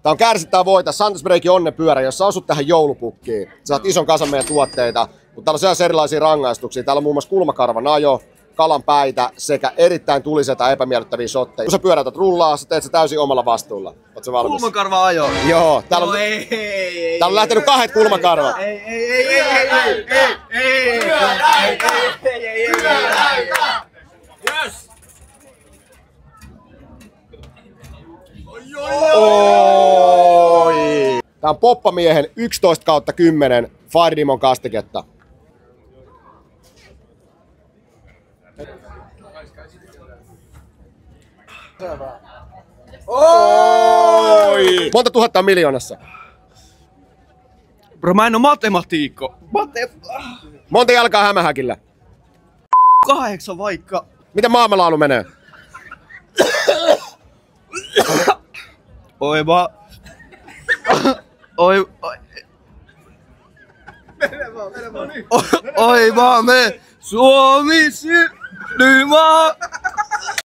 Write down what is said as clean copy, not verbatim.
Tää on kärsittää voita Santos Breakin onnenpyörä, jos sä osut tähän joulupukkiin. Sä saat ison kasan meidän tuotteita, mutta täällä on sellaisia erilaisia rangaistuksia. Täällä on muun muassa kulmakarvan ajo, kalan päitä sekä erittäin tuliseita epämiellyttäviä shotteja. Kun sä pyörätät rullaa, sä teet se täysin omalla vastuulla. Oot sä valmis? Kulmakarva ajo. Joo, täällä on lähtenyt 2 kulmakarvat. Oi! Tää on Poppamiehen 11/10 Fire Demon kastiketta. Oi! Monta tuhatta on miljoonassa? Bro, mä en oo matematiikko. Monta jalkaa hämähäkillä? 8 vaikka. Miten maailmanlaulu menee? Oi vaan. Oi. Oi vaan me Suomi syntymaa.